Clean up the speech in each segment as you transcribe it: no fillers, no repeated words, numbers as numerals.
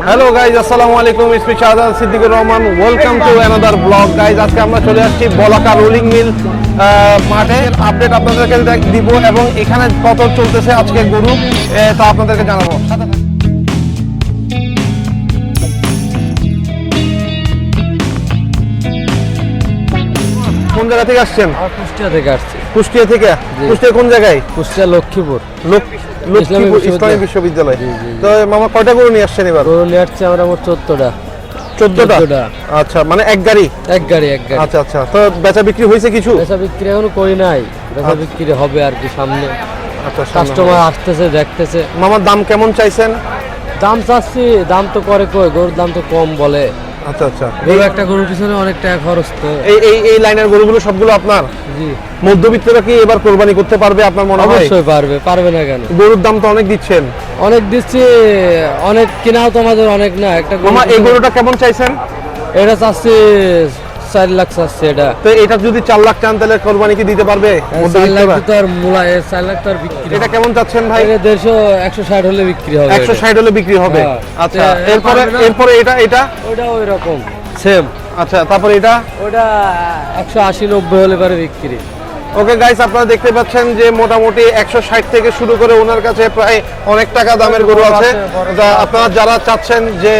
Hello guys, আসসালামু আলাইকুম। ইসমি Shahzad Siddiqur Rahman. Welcome to another blog guys. আজকে আমরা চলে আসছি বলাকা রোলিং মিল মাঠে। আপডেট আপনাদেরকে দিব এবং এখানে কত চলতেছে আজকে গরু তা আপনাদেরকে জানাবো। কোন জায়গা থেকে আসছেন? কুষ্টিয়া থেকে আসছি। কুষ্টিয়া থেকে? কুষ্টিয়া কোন জায়গায়? কুষ্টিয়া লক্ষ্মীপুর। লক্ষ্মীপুর ইসলামী বিশ্ববিদ্যালয়। তো মামা কয়টা গরু নিয়ে আসছেন এবার? গরু নিয়ে আসছি আমরা মোট 14টা। 14টা? আচ্ছা, মানে এক গাড়ি? এক গাড়ি। আচ্ছা আচ্ছা। তো বেচা বিক্রি হয়েছে কিছু? বেচা বিক্রি এখনো করি নাই, বেচা বিক্রি হবে আর কি সামনে। আচ্ছা, কাস্টমার আসতেছে, দেখতেছে। মামার দাম কেমন চাইছেন? দাম চাচ্ছি, দাম তো করে কই, গরুর দাম তো কম বলে। আচ্ছা আচ্ছা। গরু একটা গরুর পিছনে অনেক টাকা খরচ তো। এই লাইনের গরুগুলো সবগুলো আপনার? জি। মধ্যবিত্তরা কি এবার কোরবানি করতে পারবে আপনার মনে হয়? অবশ্যই পারবে, পারবে না কেন? গরুর দাম তো অনেক দিচ্ছেন। অনেক দিচ্ছি, অনেক কিনাও তো আমাদের অনেক না। একটা মামা এই গরুটা কেমন চাইছেন? এটা চাচ্ছি 4 লাখ চাচ্ছে এটা। তো এটা যদি 4 লাখ চান তাহলে কোরবানি কি দিতে পারবে? 4 লাখ তো আর মূলা, 4 লাখ তো আর বিক্রি। এটা কেমন চাচ্ছেন ভাই? 160 হলে বিক্রি হবে। 160 হলে বিক্রি হবে। আচ্ছা, এরপরে এটা ওটা ওই রকম সেম। আচ্ছা, তারপরে এটা ওটা 180-90 হলে পারে বিক্রি। ওকে গাইস, আপনারা দেখতে পাচ্ছেন যে মোটামুটি 160 থেকে শুরু করে ওনার কাছে প্রায় অনেক টাকা দামের গরু আছে। আপনারা যারা চাচ্ছেন যে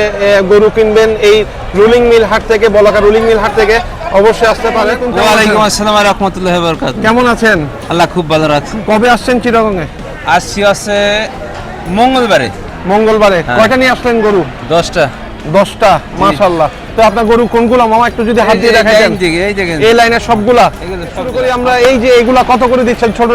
গরু কিনবেন এই রুলিং মিল হাট থেকে, বলাকা রুলিং মিল হাট থেকে অবশ্যই আসতে পারেন। ওয়ালাইকুম আসসালাম ওয়া রাহমাতুল্লাহি ওয়া বারাকাতুহু। কেমন আছেন? আল্লাহ খুব ভালো রাখছে। কবে আসছেন চিটাগংয়ে? আসছি আছে মঙ্গলবারে। মঙ্গলবারে। কয়টা নিয়ে আসলেন গরু? 10টা। মাশাআল্লাহ। তো আপনার গরু কোনগুলো মামা একটু যদি হাত দিয়ে দেখাতেন? এই লাইনের সবগুলা? শুরু করি আমরা। এই যে এগুলা কত করে দিচ্ছেন? ছোট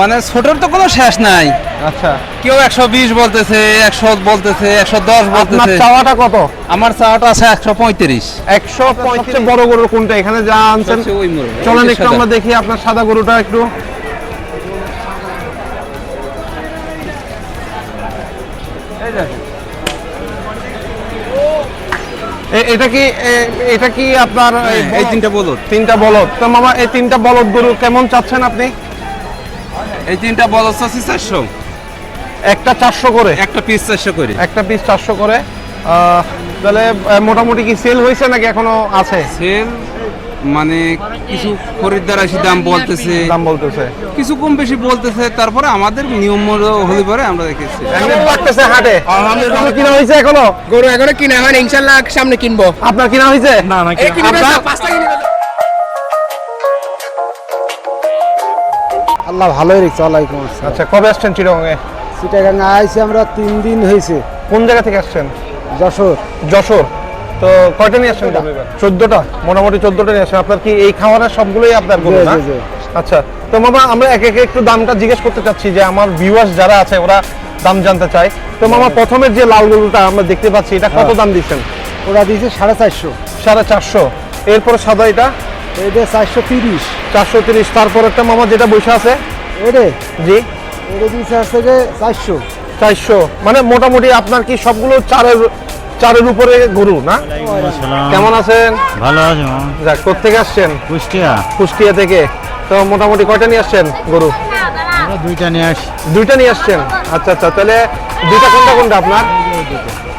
মানে ছোটর তো কোনো শেষ নাই। আচ্ছা, কেউ 120 বলতেছে, 100 বলতেছে, 110 আপনার বলতেছে। চাওয়াটা কত? আমার চাওয়াটা আছে 135। 135। বড় গরু কোনটা এখানে যা আনছেন? ওই মোড়। চলেন একটু আমরা দেখি আপনার সাদা গরুটা একটু। এটা কি আপনার এই তিনটা বলদ। তিনটা বলদ? তো মামা এই তিনটা বলদ গরু কেমন চাচ্ছেন আপনি? এই তিনটা বলদ আছে 400। একটা 400 করে? একটা পিস 400 করে। একটা পিস 400 করে। তাহলে মোটামুটি কি সেল হয়েছে নাকি এখনো আছে? সেল মানে কিছু খরিদ্দার এসে দাম বলতেছে, কিছু কম বেশি বলতেছে। তারপরে আমাদের নিয়ম হলে পরে আমরা দেখেছি লাগতেছে হাটে। আলহামদুলিল্লাহ। কিনা হয়েছে এখনো? গরু এখনো কিনা হয় না, ইনশাআল্লাহ সামনে কিনবো। আপনার কিনা হয়েছে? না আল্লাহ ভালোই রেখেছে। ওয়ালাইকুম আসসালাম। আচ্ছা, কবে আসছেন চিটাগংয়ে? চিটাগাং আইছি আমরা 3 দিন হয়েছে। কোন জায়গা থেকে আসছেন? যশোর। তো কয়টা নিয়ে আসছেন? 14টা। মোটামুটি 14টা নিয়ে আসছেন। আপনার কি এই খাওয়ারের সবগুলোই আপনার গরু না? আচ্ছা, তো মামা আমরা একে একে একটু দামটা জিজ্ঞেস করতে চাচ্ছি যে আমার ভিউয়ার্স যারা আছে ওরা দাম জানতে চায়। তো মামা প্রথমের যে লাল গরুটা আমরা দেখতে পাচ্ছি, এটা কত দাম দিচ্ছেন? ওরা দিয়েছে 450। 450। এরপরে সাদা এটা? এটা 430। 430। তারপর একটা মামা যেটা বসে আছে এটা জি, এটা দিয়েছে আছে যে 400। 400। মানে মোটামুটি আপনার কি সবগুলো চারের উপরে গরু না? কেমন আছেন? ভালো আছে। যাক, কোথেকে আসছেন? কুষ্টিয়া থেকে। তো মোটামুটি কয়টা নিয়ে আসছেন গরু? আমরা 2টা নিয়ে আসি। 2টা নিয়ে আসছেন? আচ্ছা আচ্ছা। তাহলে 2টা কোনটা আপনার?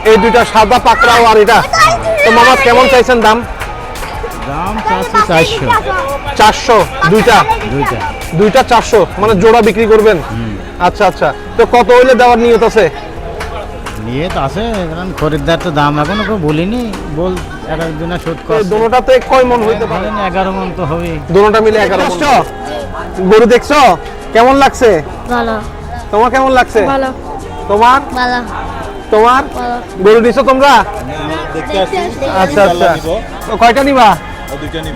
এই 2টা সাদা পাকড়াও আর এটা। তো মামা কেমন চাইছেন দাম? দাম 400। 400। দুইটা 400 মানে জোড়া বিক্রি করবেন? আচ্ছা আচ্ছা। তো কত হইলে দেওয়ার নিয়ত আছে? নিয়ে তো আছে, কারণ খরিদ্দার তো দাম এখনো কেউ বলিনি। বল এক একদিনে শোধ করে। দোনোটাতে কয় মন হইতে পারে? 11 মন তো হবে। দোনোটা মিলে 11 মন। গরু দেখছো কেমন লাগছে? ভালো। তোমার কেমন লাগছে? ভালো। তোমার? ভালো। তোমার? গরু নিছো তোমরা? আচ্ছা আচ্ছা। তো কয়টা নিবা? 2টা নিব।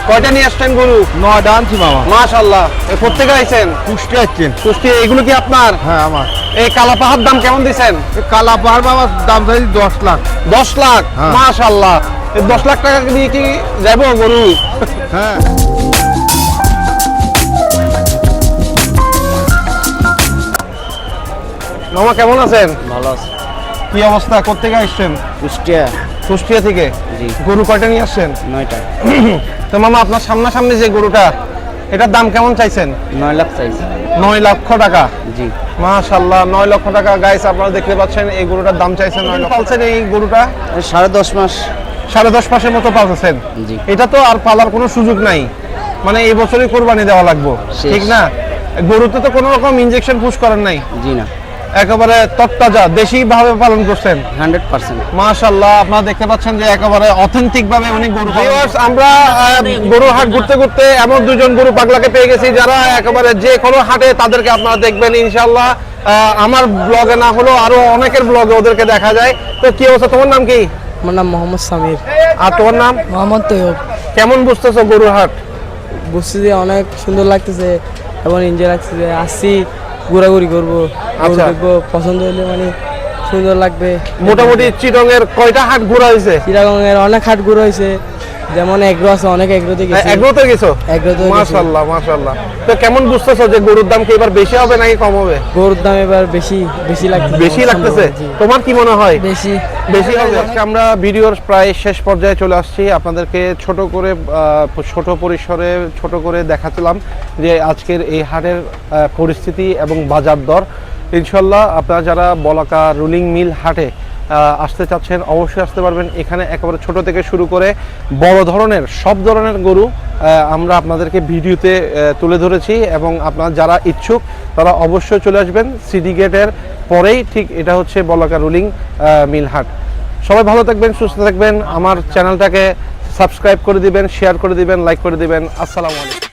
কয়টা নিয়ে আসছেন গরু? 9টা আনছি মামা। মাশাআল্লাহ। প্রত্যেকে আইছেন? কুষ্টিয়া আসছেন? কুষ্টিয়া। এগুলো কি আপনার? হ্যাঁ আমার। এই কালা পাহাড় দাম কেমন দিছেন? কালা পাহাড় বাবা দাম চাইছি 10 লাখ। 10 লাখ? হ্যাঁ। মাশাআল্লাহ। এই 10 লাখ টাকা দিয়ে কি যাবো গরু? হ্যাঁ। মামা কেমন আছেন? ভালো আছে। কি অবস্থা? কোথেকে আসছেন? কুষ্টিয়া। কুষ্টিয়া থেকে জি। গরু কয়টা নিয়ে আসছেন? 9টা। তো মামা আপনার সামনাসামনি যে গরুটা, এটার দাম কেমন চাইছেন? 9 লাখ চাইছি। 9 লক্ষ টাকা। জি। মাশাআল্লাহ, 9 লক্ষ টাকা গাইস, আপনারা দেখতে পাচ্ছেন এই গরুটার দাম চাইছেন 9 লক্ষ। পালছেন এই গরুটা 10.5 মাস। 10.5 মাসের মতো পালছেন। জি। এটা তো আর পালার কোনো সুযোগ নাই, মানে এই বছরই কোরবানি দেওয়া লাগবে, শেষ। ঠিক না? গরুতে তো কোনো রকম ইনজেকশন পুশ করেন নাই, জি না। একেবারে তরতাজা দেশি ভাবে পালন করছেন। 100%। মাশাআল্লাহ, আপনারা দেখতে পাচ্ছেন যে একেবারে অথেন্টিক ভাবে উনি গরু। ভিউয়ার্স, আমরা গরুর হাট ঘুরতে ঘুরতে এমন দুজন গরু পাগলাকে পেয়ে গেছি যারা একেবারে যে কোনো হাটে তাদেরকে আপনারা দেখবেন ইনশাআল্লাহ। আমার ব্লগে না হলেও আরো অনেকের ব্লগে ওদেরকে দেখা যায়। তো কি অবস্থা, তোমার নাম কি? আমার নাম মোহাম্মদ সামির। আর তোমার নাম? মোহাম্মদ তৈয়ব। কেমন বুঝতেছো গরুর হাট? বুঝছি যে অনেক সুন্দর লাগতেছে এবং এনজয় লাগতেছে। আসছি ঘোরাঘুরি করবো, গরু আচ্ছা। দেখবো, পছন্দ হলে মানে সুন্দর লাগবে। মোটামুটি চিটংয়ের কয়টা হাট ঘোরা হয়েছে? চিরাগঙ্গের অনেক হাট ঘুরে হয়েছে, যেমন এগ্রো আছে, অনেক এগ্রোতে গেছি। এগুলোতে গেছো? এগ্রোতে গেছি। মাশাআল্লাহ মাশাআল্লাহ। তো কেমন বুঝতেছো যে গরুর দাম কি এবার বেশি হবে নাকি কম হবে? গরুর দাম এবার বেশি লাগতেছে। বেশি লাগতেছে? জি। তোমার কি মনে হয়? বেশি। বেশি হবে। আজকে আমরা ভিডিওর প্রায় শেষ পর্যায়ে চলে আসছি, আপনাদেরকে ছোট করে ছোট পরিসরে ছোট করে দেখাচ্ছিলাম যে আজকের এই হাটের পরিস্থিতি এবং বাজার দর। ইনশাল্লাহ আপনারা যারা বলাকা রুলিং মিল হাটে আসতে চাচ্ছেন অবশ্যই আসতে পারবেন। এখানে একেবারে ছোট থেকে শুরু করে বড় ধরনের সব ধরনের গরু আমরা আপনাদেরকে ভিডিওতে তুলে ধরেছি, এবং আপনারা যারা ইচ্ছুক তারা অবশ্যই চলে আসবেন। সিটি গেটের পরেই ঠিক এটা হচ্ছে বলাকা রুলিং মিল হাট। সবাই ভালো থাকবেন, সুস্থ থাকবেন। আমার চ্যানেলটাকে সাবস্ক্রাইব করে দিবেন, শেয়ার করে দিবেন, লাইক করে দিবেন। আসসালামু আলাইকুম।